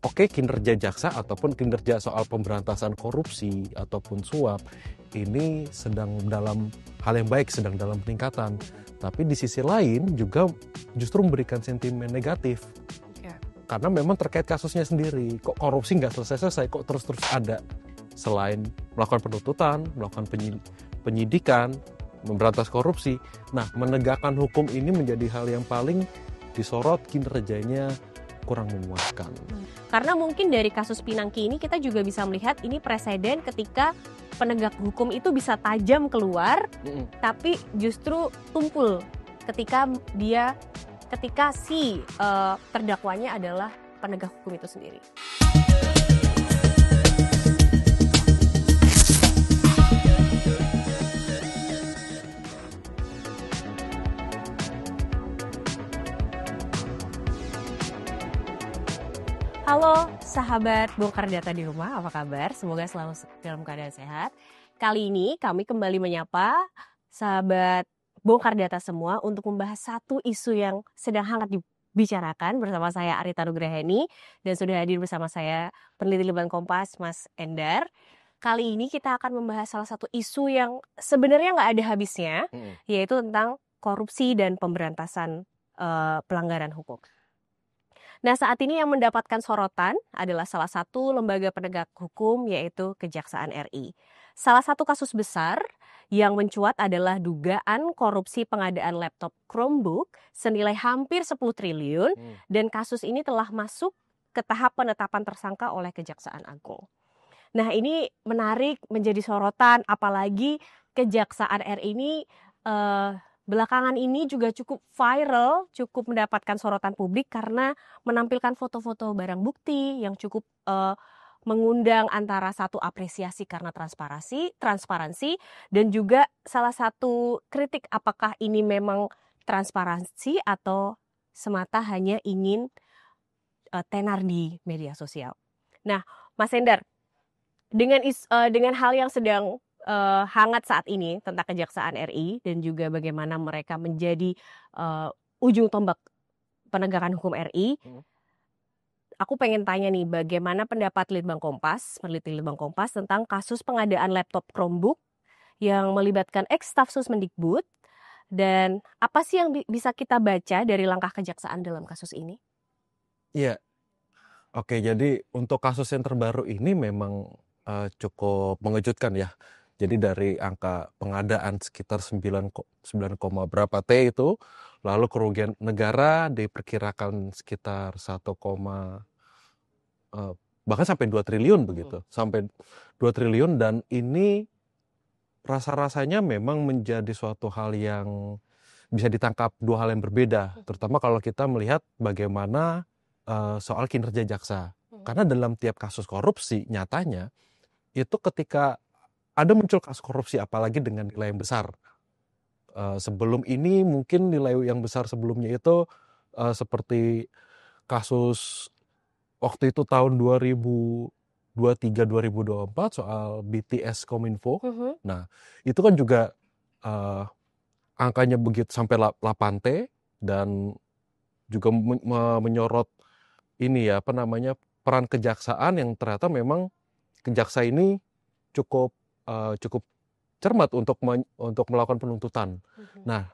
oke, kinerja jaksa ataupun kinerja soal pemberantasan korupsi ataupun suap ini sedang dalam hal yang baik, sedang dalam peningkatan. Tapi di sisi lain juga justru memberikan sentimen negatif. Karena memang terkait kasusnya sendiri. Kok korupsi nggak selesai-selesai, kok terus-terus ada. Selain melakukan penuntutan, melakukan penyidikan, memberantas korupsi. Nah, menegakkan hukum ini menjadi hal yang paling disorot, kinerjanya kurang memuaskan. Karena mungkin dari kasus Pinangki ini kita juga bisa melihat ini presiden ketika penegak hukum itu bisa tajam keluar, tapi justru tumpul ketika si terdakwanya adalah penegak hukum itu sendiri. Halo sahabat bongkar data di rumah, apa kabar? Semoga selalu dalam keadaan sehat. Kali ini kami kembali menyapa sahabat bongkar data semua untuk membahas satu isu yang sedang hangat dibicarakan bersama saya Arita Nugraheni dan sudah hadir bersama saya peneliti Litbang Kompas Mas Endar. Kali ini kita akan membahas salah satu isu yang sebenarnya nggak ada habisnya, yaitu tentang korupsi dan pemberantasan pelanggaran hukum. Nah, saat ini yang mendapatkan sorotan adalah salah satu lembaga penegak hukum, yaitu Kejaksaan RI. Salah satu kasus besar yang mencuat adalah dugaan korupsi pengadaan laptop Chromebook senilai hampir 10 triliun dan kasus ini telah masuk ke tahap penetapan tersangka oleh Kejaksaan Agung. Nah, ini menarik menjadi sorotan, apalagi Kejaksaan RI ini belakangan ini juga cukup viral, cukup mendapatkan sorotan publik karena menampilkan foto-foto barang bukti yang cukup mengundang antara satu apresiasi karena transparansi dan juga salah satu kritik apakah ini memang transparansi atau semata hanya ingin tenar di media sosial. Nah, Mas Endar, dengan hal yang sedang hangat saat ini tentang Kejaksaan RI dan juga bagaimana mereka menjadi ujung tombak penegakan hukum RI. Aku pengen tanya nih, bagaimana pendapat peneliti Litbang Kompas tentang kasus pengadaan laptop Chromebook yang melibatkan ex-staf Susmendikbud dan apa sih yang bisa kita baca dari langkah kejaksaan dalam kasus ini? Iya, oke, jadi untuk kasus yang terbaru ini memang cukup mengejutkan ya. Jadi dari angka pengadaan sekitar 9, berapa T itu, lalu kerugian negara diperkirakan sekitar 1, bahkan sampai 2 triliun begitu. Sampai 2 triliun dan ini rasa-rasanya memang menjadi suatu hal yang bisa ditangkap dua hal yang berbeda. Terutama kalau kita melihat bagaimana soal kinerja jaksa. Karena dalam tiap kasus korupsi nyatanya itu ketika ada muncul kasus korupsi apalagi dengan nilai yang besar. Sebelum ini mungkin nilai yang besar sebelumnya itu seperti kasus waktu itu tahun 2023-2024 soal BTS Kominfo. Nah, itu kan juga angkanya begitu sampai 8 T dan juga menyorot ini ya peran kejaksaan yang ternyata memang kejaksa ini cukup cermat untuk melakukan penuntutan. Nah,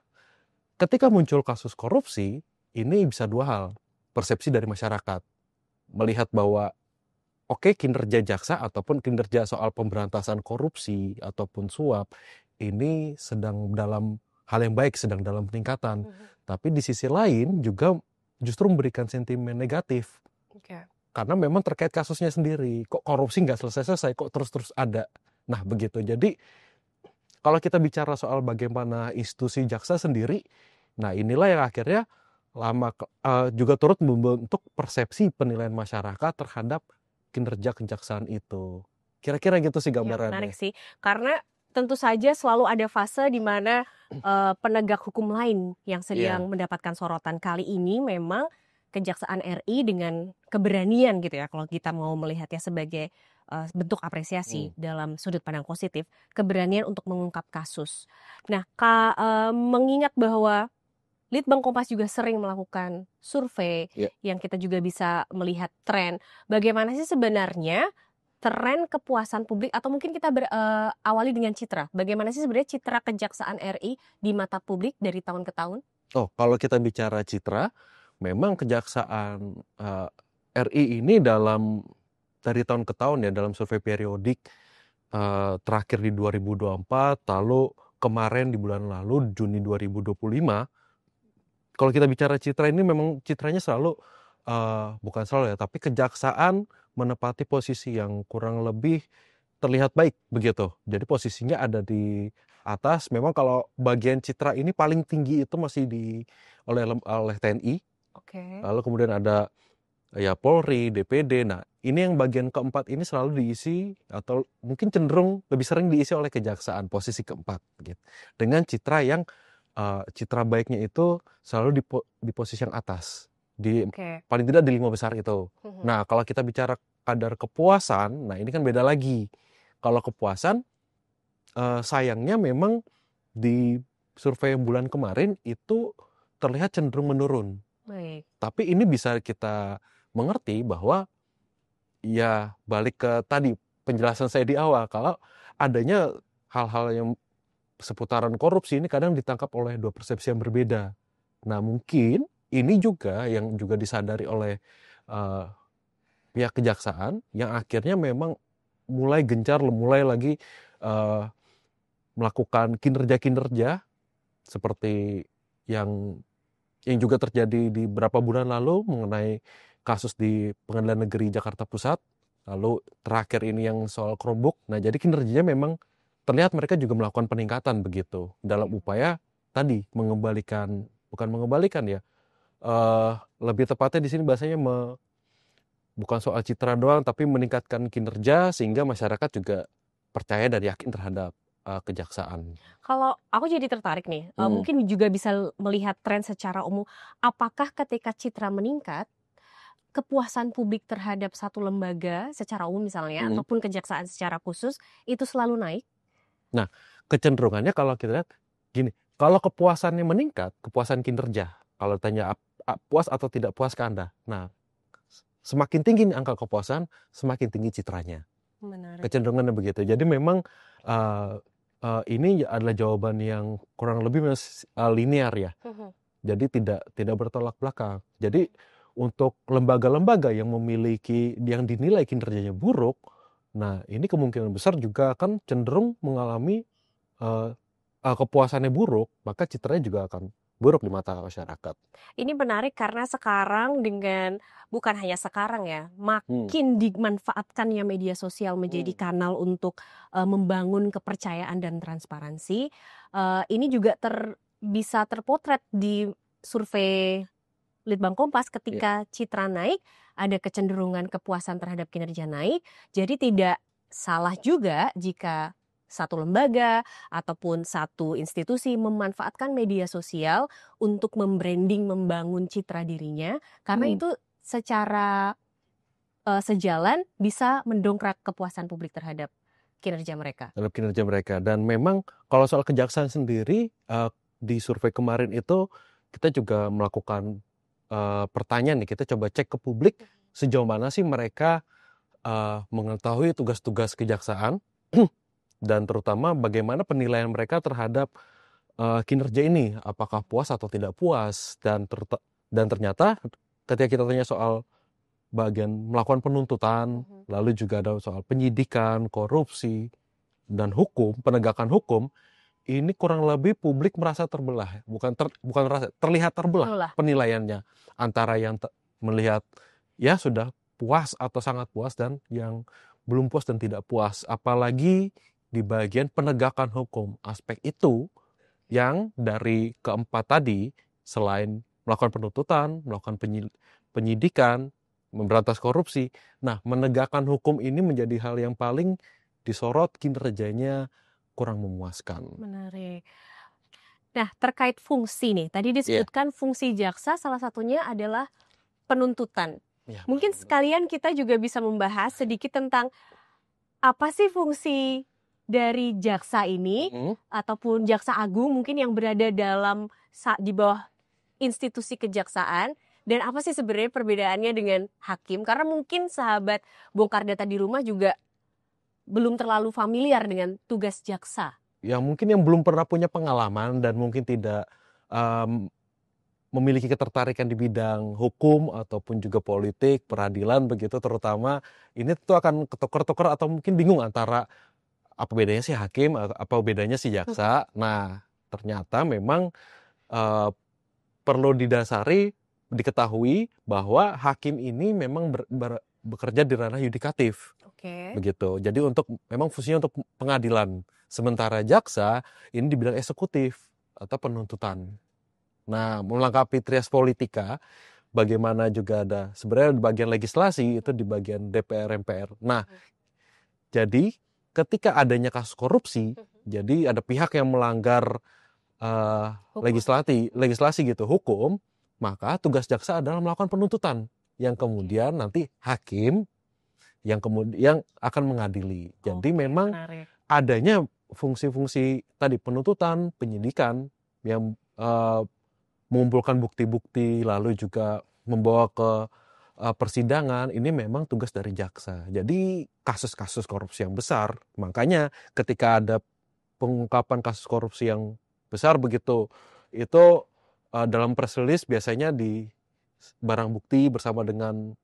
ketika muncul kasus korupsi, ini bisa dua hal. Persepsi dari masyarakat. Melihat bahwa oke, kinerja jaksa ataupun kinerja soal pemberantasan korupsi ataupun suap, ini sedang dalam hal yang baik, sedang dalam peningkatan. Tapi di sisi lain juga justru memberikan sentimen negatif. Karena memang terkait kasusnya sendiri. Kok korupsi nggak selesai-selesai, kok terus-terus ada. Nah begitu, jadi kalau kita bicara soal bagaimana institusi jaksa sendiri, nah inilah yang akhirnya juga turut membentuk persepsi penilaian masyarakat terhadap kinerja kejaksaan itu. Kira-kira gitu sih gambarannya. Ya, menarik sih, karena tentu saja selalu ada fase di mana penegak hukum lain yang sedang mendapatkan sorotan. Kali ini memang Kejaksaan RI dengan keberanian gitu ya, kalau kita mau melihatnya sebagai bentuk apresiasi dalam sudut pandang positif, keberanian untuk mengungkap kasus. Nah, mengingat bahwa Litbang Kompas juga sering melakukan survei Ya. yang kita juga bisa melihat tren. Bagaimana sih sebenarnya tren kepuasan publik, atau mungkin kita awali dengan citra. Bagaimana sih sebenarnya citra Kejaksaan RI di mata publik dari tahun ke tahun? Oh, kalau kita bicara citra, memang Kejaksaan RI ini dari tahun ke tahun ya, dalam survei periodik terakhir di 2024, lalu kemarin di bulan lalu Juni 2025. Kalau kita bicara citra ini memang citranya selalu bukan selalu ya, tapi kejaksaan menepati posisi yang kurang lebih terlihat baik begitu. Jadi posisinya ada di atas. Memang kalau bagian citra ini paling tinggi itu masih oleh TNI. Oke. Lalu kemudian ada ya Polri, DPD. Nah, ini yang bagian keempat ini selalu diisi atau mungkin cenderung lebih sering diisi oleh kejaksaan, posisi keempat gitu. Dengan citra yang citra baiknya itu selalu di posisi yang atas, paling tidak di 5 besar itu. Nah, kalau kita bicara kadar kepuasan, nah ini kan beda lagi. Kalau kepuasan, sayangnya memang di survei bulan kemarin itu terlihat cenderung menurun. Baik. Tapi ini bisa kita mengerti bahwa ya balik ke tadi penjelasan saya di awal, kalau adanya hal-hal yang seputaran korupsi ini kadang ditangkap oleh dua persepsi yang berbeda. Nah, mungkin ini juga yang juga disadari oleh pihak kejaksaan yang akhirnya memang mulai gencar, mulai lagi melakukan kinerja-kinerja seperti yang juga terjadi di beberapa bulan lalu mengenai kasus di Pengadilan Negeri Jakarta Pusat, lalu terakhir ini yang soal Chromebook. Nah, jadi kinerjanya memang terlihat mereka juga melakukan peningkatan begitu dalam upaya tadi bukan mengembalikan ya, lebih tepatnya di sini bahasanya bukan soal citra doang, tapi meningkatkan kinerja sehingga masyarakat juga percaya dan yakin terhadap kejaksaan. Kalau aku jadi tertarik nih, mungkin juga bisa melihat tren secara umum. Apakah ketika citra meningkat, kepuasan publik terhadap satu lembaga secara umum misalnya, ataupun kejaksaan secara khusus, itu selalu naik? Nah, kecenderungannya kalau kita lihat gini, kalau kepuasannya meningkat, kepuasan kinerja, kalau tanya puas atau tidak puas ke Anda. Nah, semakin tinggi angka kepuasan, semakin tinggi citranya. Menarik. Kecenderungannya begitu. Jadi memang ini adalah jawaban yang kurang lebih linear ya. Jadi tidak bertolak belakang. Jadi untuk lembaga-lembaga yang dinilai kinerjanya buruk, nah ini kemungkinan besar juga akan cenderung mengalami kepuasannya buruk, maka citranya juga akan buruk di mata masyarakat. Ini menarik karena sekarang bukan hanya sekarang ya, makin dimanfaatkannya media sosial menjadi kanal untuk membangun kepercayaan dan transparansi. Ini juga bisa terpotret di survei Litbang Kompas ketika citra naik, ada kecenderungan kepuasan terhadap kinerja naik. Jadi tidak salah juga jika satu lembaga ataupun satu institusi memanfaatkan media sosial untuk membranding, membangun citra dirinya, karena itu secara sejalan bisa mendongkrak kepuasan publik terhadap kinerja mereka. Dan memang kalau soal kejaksaan sendiri, di survei kemarin itu kita juga melakukan pertanyaan nih, kita coba cek ke publik sejauh mana sih mereka mengetahui tugas-tugas kejaksaan dan terutama bagaimana penilaian mereka terhadap kinerja ini, apakah puas atau tidak puas. Dan ternyata ketika kita tanya soal bagian melakukan penuntutan, lalu juga ada soal penyidikan, korupsi, dan penegakan hukum, ini kurang lebih publik merasa terbelah, terlihat terbelah penilaiannya antara yang melihat ya sudah puas atau sangat puas dan yang belum puas dan tidak puas. Apalagi di bagian penegakan hukum, aspek itu yang dari keempat tadi, selain melakukan penuntutan, melakukan penyidikan, memberantas korupsi, nah menegakkan hukum ini menjadi hal yang paling disorot, kinerjanya kurang memuaskan. Menarik. Nah, terkait fungsi nih, tadi disebutkan fungsi jaksa salah satunya adalah penuntutan. Ya, mungkin sekalian kita juga bisa membahas sedikit tentang apa sih fungsi dari jaksa ini, ataupun jaksa agung mungkin yang berada di bawah institusi kejaksaan dan apa sih sebenarnya perbedaannya dengan hakim? Karena mungkin sahabat bongkar data di rumah juga belum terlalu familiar dengan tugas jaksa. Ya mungkin yang belum pernah punya pengalaman dan mungkin tidak memiliki ketertarikan di bidang hukum ataupun juga politik, peradilan begitu terutama, ini tentu akan ketukar-tukar atau mungkin bingung antara apa bedanya sih hakim, apa bedanya sih jaksa. Nah, ternyata memang perlu diketahui bahwa hakim ini memang bekerja di ranah yudikatif. Begitu. Jadi memang fungsinya untuk pengadilan. Sementara jaksa ini di bidang eksekutif atau penuntutan. Nah, melengkapi trias politika, bagaimana juga ada sebenarnya di bagian legislasi itu di bagian DPR MPR. Nah, jadi ketika adanya kasus korupsi, jadi ada pihak yang melanggar legislasi gitu, hukum, maka tugas jaksa adalah melakukan penuntutan yang kemudian nanti hakim yang kemudian akan mengadili. Jadi memang adanya fungsi-fungsi tadi penuntutan, penyidikan yang mengumpulkan bukti-bukti lalu juga membawa ke persidangan, ini memang tugas dari jaksa. Jadi kasus-kasus korupsi yang besar, makanya ketika ada pengungkapan kasus korupsi yang besar begitu, itu dalam press release biasanya di barang bukti bersama dengan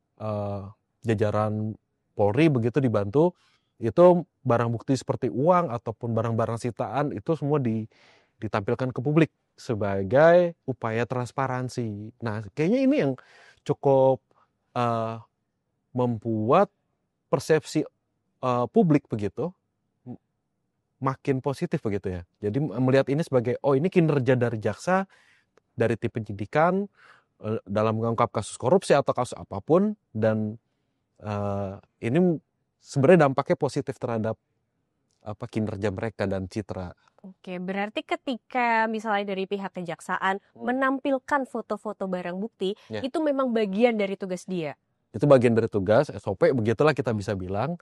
jajaran Polri begitu dibantu, itu barang bukti seperti uang ataupun barang-barang sitaan itu semua ditampilkan ke publik sebagai upaya transparansi. Nah, kayaknya ini yang cukup membuat persepsi publik begitu makin positif begitu ya. Jadi melihat ini sebagai ini kinerja dari jaksa dari tim penyidikan dalam mengungkap kasus korupsi atau kasus apapun, dan ini sebenarnya dampaknya positif terhadap kinerja mereka dan citra. Oke, berarti ketika misalnya dari pihak kejaksaan menampilkan foto-foto barang bukti, itu memang bagian dari tugas dia? Itu bagian dari tugas, SOP begitulah kita bisa bilang.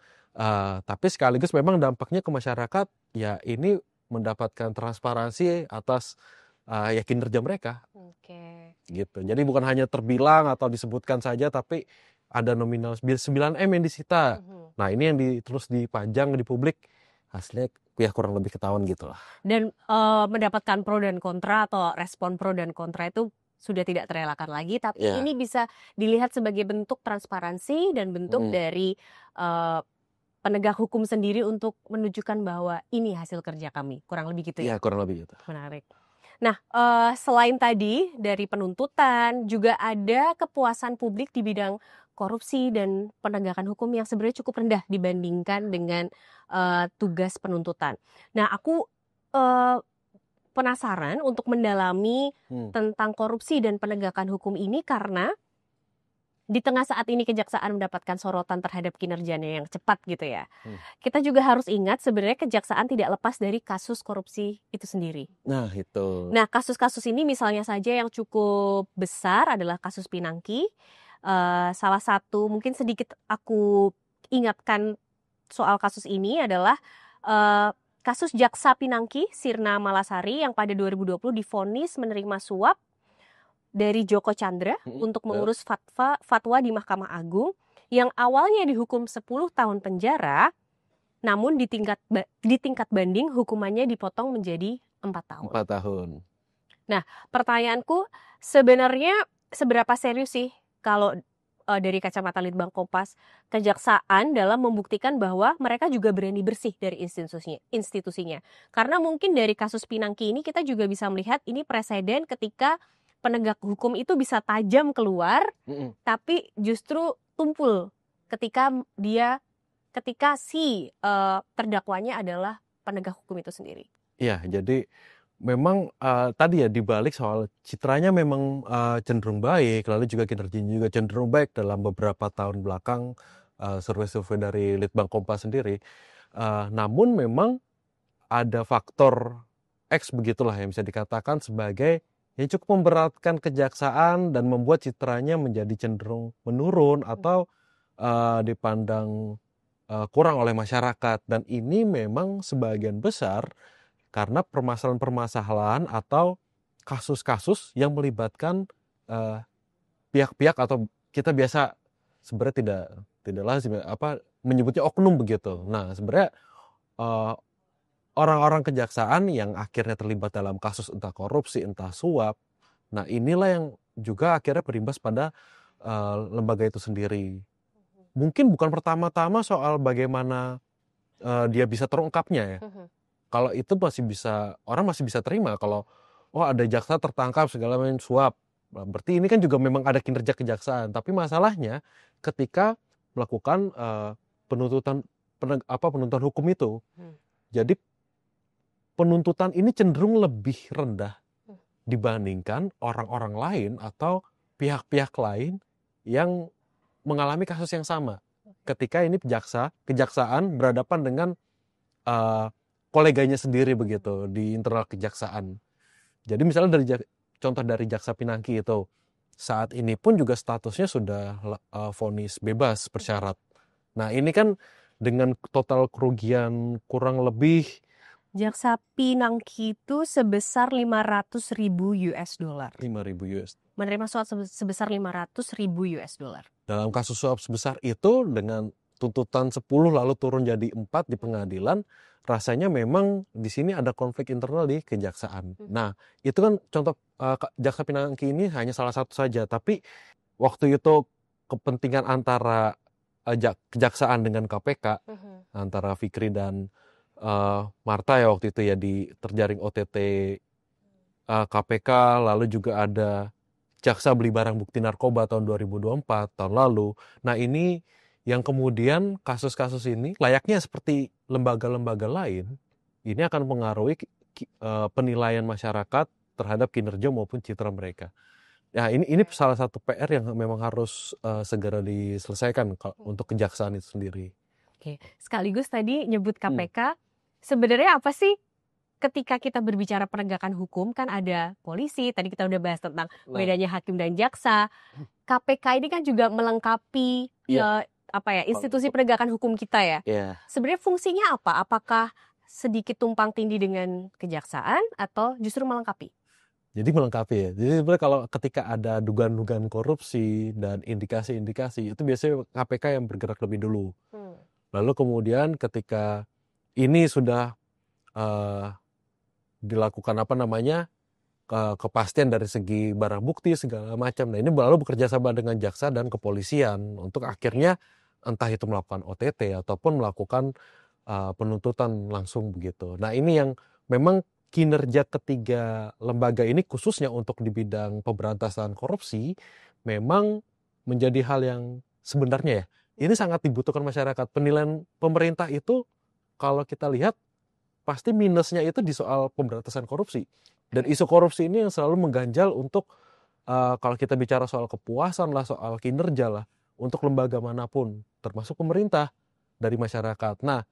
Tapi sekaligus memang dampaknya ke masyarakat, ya ini mendapatkan transparansi atas kinerja mereka. Gitu. Jadi bukan hanya terbilang atau disebutkan saja, tapi ada nominal 9M yang disita. Nah, ini yang terus dipajang di publik, hasilnya ya kurang lebih ketahuan gitu lah. Dan mendapatkan pro dan kontra atau respon pro dan kontra itu sudah tidak terelakkan lagi, tapi ini bisa dilihat sebagai bentuk transparansi dan bentuk dari penegak hukum sendiri untuk menunjukkan bahwa ini hasil kerja kami, kurang lebih gitu ya? Iya, kurang lebih gitu. Menarik. Nah, selain tadi dari penuntutan, juga ada kepuasan publik di bidang korupsi dan penegakan hukum yang sebenarnya cukup rendah dibandingkan dengan tugas penuntutan. Nah, aku penasaran untuk mendalami tentang korupsi dan penegakan hukum ini karena di tengah saat ini kejaksaan mendapatkan sorotan terhadap kinerjanya yang cepat gitu ya. Kita juga harus ingat sebenarnya kejaksaan tidak lepas dari kasus korupsi itu sendiri. Nah, itu. Nah, kasus-kasus ini misalnya saja yang cukup besar adalah kasus Pinangki. Salah satu mungkin sedikit aku ingatkan soal kasus ini adalah kasus Jaksa Pinangki Sirna Malasari yang pada 2020 divonis menerima suap dari Joko Chandra untuk mengurus fatwa di Mahkamah Agung yang awalnya dihukum 10 tahun penjara, namun di tingkat banding hukumannya dipotong menjadi 4 tahun. 4 tahun. Nah, pertanyaanku sebenarnya seberapa serius sih kalau dari kacamata Litbang Kompas kejaksaan dalam membuktikan bahwa mereka juga berani bersih dari institusinya. Karena mungkin dari kasus Pinangki ini kita juga bisa melihat ini preseden ketika penegak hukum itu bisa tajam keluar, tapi justru tumpul ketika si terdakwanya adalah penegak hukum itu sendiri. Iya, jadi memang tadi ya dibalik soal citranya memang cenderung baik, lalu juga kinerjanya juga cenderung baik dalam beberapa tahun belakang, survei-survei dari Litbang Kompas sendiri. Namun memang ada faktor X begitulah yang bisa dikatakan sebagai yang cukup memberatkan kejaksaan dan membuat citranya menjadi cenderung menurun atau dipandang kurang oleh masyarakat. Dan ini memang sebagian besar karena permasalahan-permasalahan atau kasus-kasus yang melibatkan pihak-pihak atau kita biasa sebenarnya tidak lazim menyebutnya oknum begitu. Nah, sebenarnya uh, orang-orang kejaksaan yang akhirnya terlibat dalam kasus entah korupsi, entah suap. Nah, inilah yang juga akhirnya berimbas pada lembaga itu sendiri. Mungkin bukan pertama-tama soal bagaimana dia bisa terungkapnya ya. Kalau itu orang masih bisa terima kalau ada jaksa tertangkap segala macam suap. Berarti ini kan juga memang ada kinerja kejaksaan. Tapi masalahnya ketika melakukan penuntutan hukum itu. Jadi penuntutan ini cenderung lebih rendah dibandingkan orang-orang lain atau pihak-pihak lain yang mengalami kasus yang sama. Ketika ini kejaksaan berhadapan dengan koleganya sendiri begitu di internal kejaksaan. Jadi misalnya contoh dari Jaksa Pinangki itu, saat ini pun juga statusnya sudah vonis bebas bersyarat. Nah ini kan dengan total kerugian kurang lebih Jaksa Pinangki itu sebesar 500.000 US dollar. 5.000 US. Menerima suap sebesar 500.000 US dollar. Dalam kasus suap sebesar itu dengan tuntutan 10 lalu turun jadi 4 di pengadilan, rasanya memang di sini ada konflik internal di kejaksaan. Nah, itu kan contoh Jaksa Pinangki ini hanya salah satu saja, tapi waktu itu kepentingan antara kejaksaan dengan KPK, antara Fikri dan Marta ya waktu itu ya terjaring OTT KPK, lalu juga ada jaksa beli barang bukti narkoba tahun 2024 tahun lalu. Nah ini yang kemudian kasus-kasus ini layaknya seperti lembaga-lembaga lain, ini akan mengaruhi penilaian masyarakat terhadap kinerja maupun citra mereka. Ya ini salah satu PR yang memang harus segera diselesaikan untuk kejaksaan itu sendiri. Oke, sekaligus tadi nyebut KPK, sebenarnya apa sih ketika kita berbicara penegakan hukum kan ada polisi, tadi kita udah bahas tentang bedanya hakim dan jaksa. KPK ini kan juga melengkapi institusi penegakan hukum kita ya. Sebenarnya fungsinya apa? Apakah sedikit tumpang tindih dengan kejaksaan atau justru melengkapi? Jadi melengkapi ya. Jadi sebenarnya kalau ketika ada dugaan-dugaan korupsi dan indikasi-indikasi itu biasanya KPK yang bergerak lebih dulu. Lalu kemudian ketika ini sudah dilakukan kepastian dari segi barang bukti segala macam. Nah ini lalu bekerja sama dengan jaksa dan kepolisian untuk akhirnya entah itu melakukan OTT ataupun melakukan penuntutan langsung begitu. Nah ini yang memang kinerja ketiga lembaga ini khususnya untuk di bidang pemberantasan korupsi memang menjadi hal yang sebenarnya ya ini sangat dibutuhkan masyarakat. Penilaian pemerintah itu kalau kita lihat pasti minusnya itu di soal pemberantasan korupsi. Dan isu korupsi ini yang selalu mengganjal untuk kalau kita bicara soal kepuasan lah, soal kinerja lah, untuk lembaga manapun, termasuk pemerintah dari masyarakat. Nah,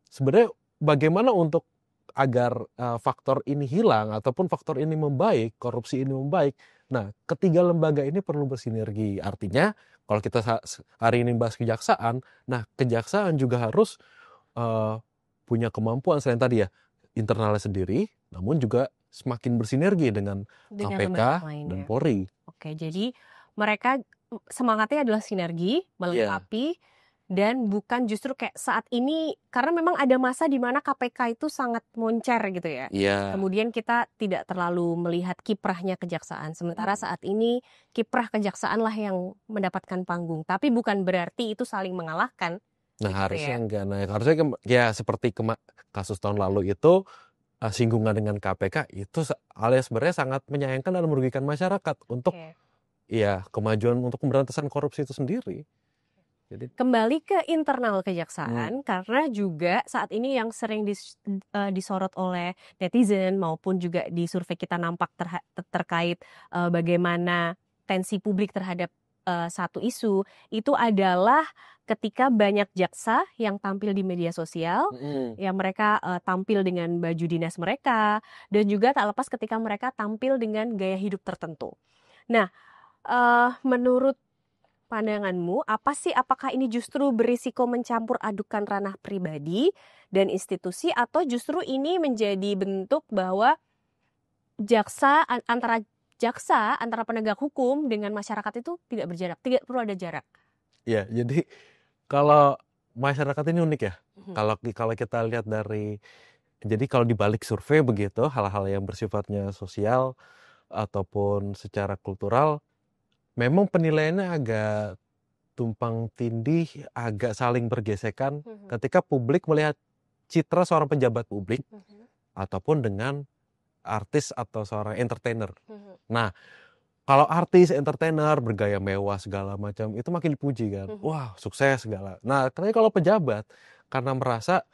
sebenarnya bagaimana untuk agar faktor ini hilang ataupun faktor ini membaik, korupsi ini membaik. Nah, ketiga lembaga ini perlu bersinergi. Artinya, kalau kita hari ini bahas kejaksaan, nah kejaksaan juga harus punya kemampuan selain tadi ya internalnya sendiri, namun juga semakin bersinergi dengan KPK dan Polri. Oke, jadi mereka semangatnya adalah sinergi, melengkapi, dan bukan justru kayak saat ini, karena memang ada masa di mana KPK itu sangat moncer gitu ya. Kemudian kita tidak terlalu melihat kiprahnya kejaksaan, sementara saat ini kiprah kejaksaan lah yang mendapatkan panggung. Tapi bukan berarti itu saling mengalahkan. Nah harusnya enggak, harusnya ya seperti kasus tahun lalu itu singgungan dengan KPK itu alias sebenarnya sangat menyayangkan dan merugikan masyarakat untuk kemajuan untuk pemberantasan korupsi itu sendiri. Jadi kembali ke internal kejaksaan karena juga saat ini yang sering disorot oleh netizen maupun juga di survei kita nampak terkait bagaimana tensi publik terhadap satu isu itu adalah ketika banyak jaksa yang tampil di media sosial, yang mereka tampil dengan baju dinas mereka, dan juga tak lepas ketika mereka tampil dengan gaya hidup tertentu. Nah, menurut pandanganmu, apakah ini justru berisiko mencampur adukan ranah pribadi dan institusi, atau justru ini menjadi bentuk bahwa antara penegak hukum dengan masyarakat itu tidak berjarak, tidak perlu ada jarak. Ya, jadi kalau masyarakat ini unik ya. Mhm. Kalau kita lihat jadi kalau dibalik survei begitu, hal-hal yang bersifatnya sosial ataupun secara kultural, memang penilaiannya agak tumpang tindih, agak saling bergesekan ketika publik melihat citra seorang pejabat publik ataupun dengan artis atau seorang entertainer. Nah, kalau artis, entertainer, bergaya mewah segala macam, itu makin dipuji kan. Wah, sukses segala. Nah, ternyata kalau pejabat, karena merasa,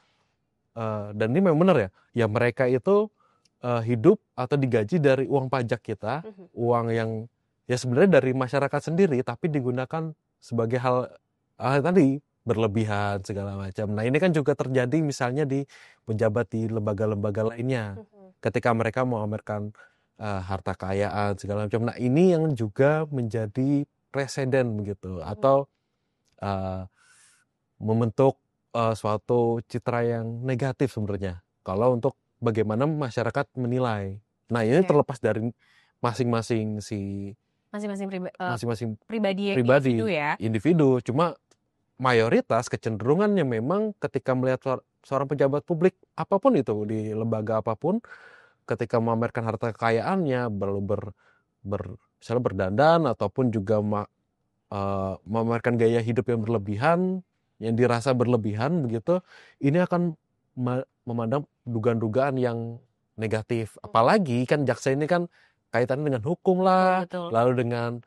dan ini memang benar ya, ya mereka itu hidup atau digaji dari uang pajak kita, uang yang ya sebenarnya dari masyarakat sendiri, tapi digunakan sebagai hal tadi, berlebihan segala macam. Nah, ini kan juga terjadi misalnya di pejabat di lembaga-lembaga lainnya. Ketika mereka mau memamerkan harta kekayaan segala macam. Nah, ini yang juga menjadi presiden begitu, atau membentuk suatu citra yang negatif sebenarnya. Kalau untuk bagaimana masyarakat menilai. Nah, ini terlepas dari masing-masing pribadi ya. individu. Cuma mayoritas kecenderungannya memang ketika melihat seorang pejabat publik apapun itu di lembaga apapun, ketika memamerkan harta kekayaannya, misalnya berdandan ataupun juga memamerkan gaya hidup yang berlebihan, yang dirasa berlebihan begitu, ini akan memandang dugaan-dugaan yang negatif. Apalagi kan jaksa ini kan kaitannya dengan hukum lah, Betul. lalu dengan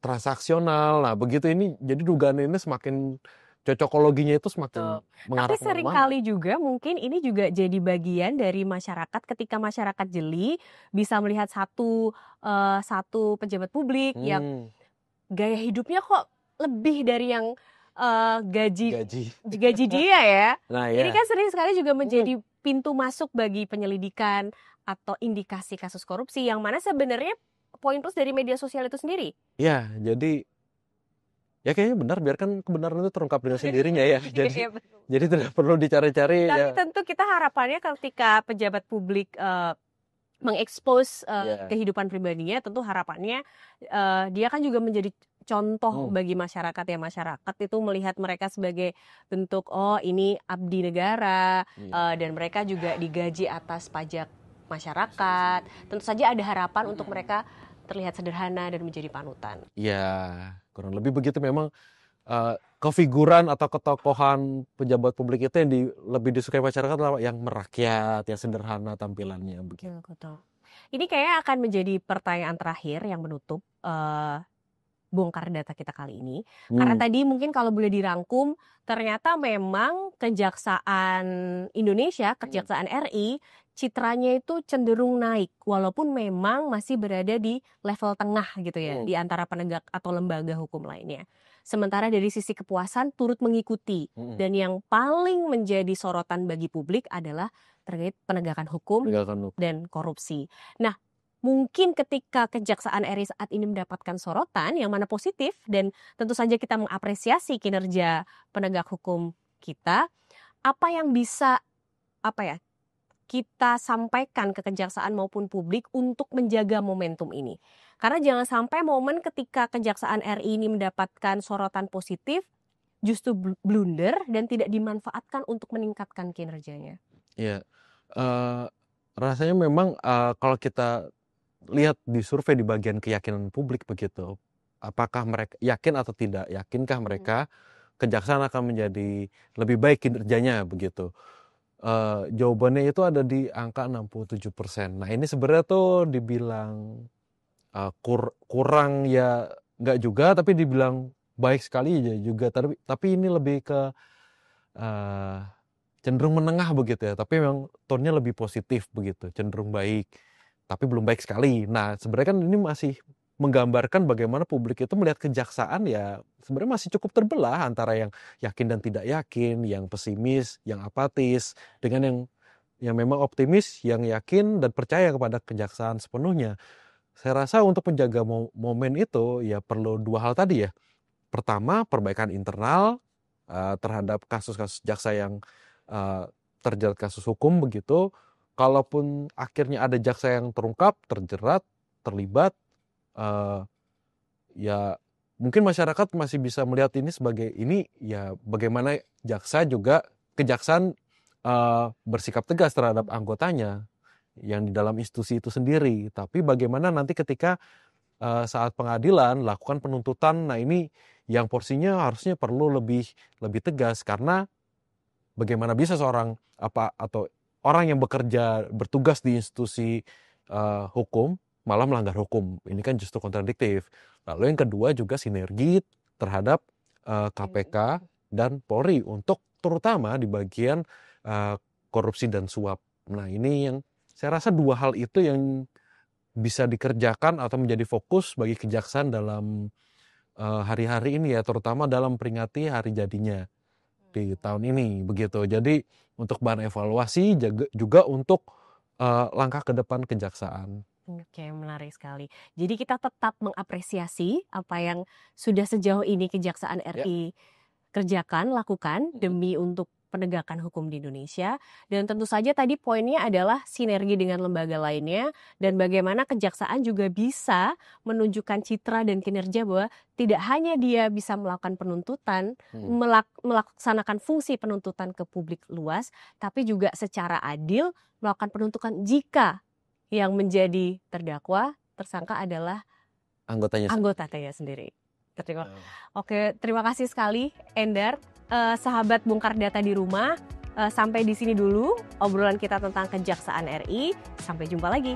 transaksional. Nah, begitu ini jadi dugaan ini semakin cocokologinya itu semakin mengarah Tapi seringkali juga mungkin ini juga jadi bagian dari masyarakat, ketika masyarakat jeli bisa melihat satu pejabat publik yang gaya hidupnya kok lebih dari yang gaji dia ya. Nah, ini kan sering sekali juga menjadi pintu masuk bagi penyelidikan atau indikasi kasus korupsi, yang mana sebenarnya poin plus dari media sosial itu sendiri. Ya, jadi ya kayaknya benar, biarkan kebenaran itu terungkap dengan sendirinya ya. Jadi tidak perlu dicari-cari. Tapi tentu kita harapannya ketika pejabat publik mengekspos kehidupan pribadinya, tentu harapannya dia kan juga menjadi contoh bagi masyarakat ya. Masyarakat itu melihat mereka sebagai bentuk, oh ini abdi negara, dan mereka juga digaji atas pajak masyarakat. Tentu saja ada harapan untuk mereka terlihat sederhana dan menjadi panutan. Ya, kurang lebih begitu. Memang kefiguran atau ketokohan pejabat publik itu yang lebih disukai masyarakat adalah yang merakyat, yang sederhana tampilannya begitu. Betul. Ini kayaknya akan menjadi pertanyaan terakhir yang menutup bongkar data kita kali ini. Karena tadi mungkin kalau boleh dirangkum, ternyata memang Kejaksaan Indonesia, Kejaksaan RI, citranya itu cenderung naik, walaupun memang masih berada di level tengah gitu ya, di antara penegak atau lembaga hukum lainnya. Sementara dari sisi kepuasan turut mengikuti, dan yang paling menjadi sorotan bagi publik adalah terkait penegakan hukum dan korupsi. Nah, mungkin ketika Kejaksaan RI saat ini mendapatkan sorotan yang mana positif, dan tentu saja kita mengapresiasi kinerja penegak hukum kita, apa yang bisa kita sampaikan ke kejaksaan maupun publik untuk menjaga momentum ini? Karena jangan sampai momen ketika Kejaksaan RI ini mendapatkan sorotan positif justru blunder dan tidak dimanfaatkan untuk meningkatkan kinerjanya. Iya, rasanya memang kalau kita lihat di survei di bagian keyakinan publik begitu, apakah mereka yakin atau tidak, yakinkah mereka kejaksaan akan menjadi lebih baik kinerjanya begitu. Jawabannya itu ada di angka 67%. Nah, ini sebenarnya tuh dibilang kurang ya nggak juga, tapi dibilang baik sekali ya juga. Tapi ini lebih ke cenderung menengah begitu ya. Tapi memang tone-nya lebih positif begitu, cenderung baik, tapi belum baik sekali. Nah, sebenarnya kan ini masih menggambarkan bagaimana publik itu melihat kejaksaan ya sebenarnya masih cukup terbelah antara yang yakin dan tidak yakin, yang pesimis, yang apatis, dengan yang memang optimis, yang yakin dan percaya kepada kejaksaan sepenuhnya. Saya rasa untuk menjaga momen itu ya perlu dua hal tadi ya. Pertama, perbaikan internal terhadap kasus-kasus jaksa yang terjerat kasus hukum begitu. kalaupun akhirnya ada jaksa yang terungkap, terjerat, terlibat, ya mungkin masyarakat masih bisa melihat ini sebagai ini ya bagaimana kejaksaan bersikap tegas terhadap anggotanya yang di dalam institusi itu sendiri. Tapi bagaimana nanti ketika saat pengadilan lakukan penuntutan, nah ini yang porsinya harusnya perlu lebih tegas, karena bagaimana bisa seorang atau orang yang bertugas di institusi hukum malah melanggar hukum. Ini kan justru kontradiktif. Lalu yang kedua juga sinergi terhadap KPK dan Polri untuk terutama di bagian korupsi dan suap. Nah ini yang saya rasa dua hal itu yang bisa dikerjakan atau menjadi fokus bagi kejaksaan dalam hari-hari ini ya, terutama dalam peringati hari jadinya di tahun ini begitu. Jadi untuk bahan evaluasi juga untuk langkah ke depan kejaksaan. Oke, menarik sekali. Jadi kita tetap mengapresiasi apa yang sudah sejauh ini Kejaksaan RI kerjakan, lakukan demi untuk penegakan hukum di Indonesia. Dan tentu saja tadi poinnya adalah sinergi dengan lembaga lainnya dan bagaimana kejaksaan juga bisa menunjukkan citra dan kinerja bahwa tidak hanya dia bisa melakukan penuntutan, melaksanakan fungsi penuntutan ke publik luas, tapi juga secara adil melakukan penuntutan jika yang menjadi terdakwa, tersangka adalah anggotanya sendiri. Oke, terima kasih sekali Endar. Sahabat Bongkar Data di rumah, sampai di sini dulu obrolan kita tentang Kejaksaan RI. Sampai jumpa lagi.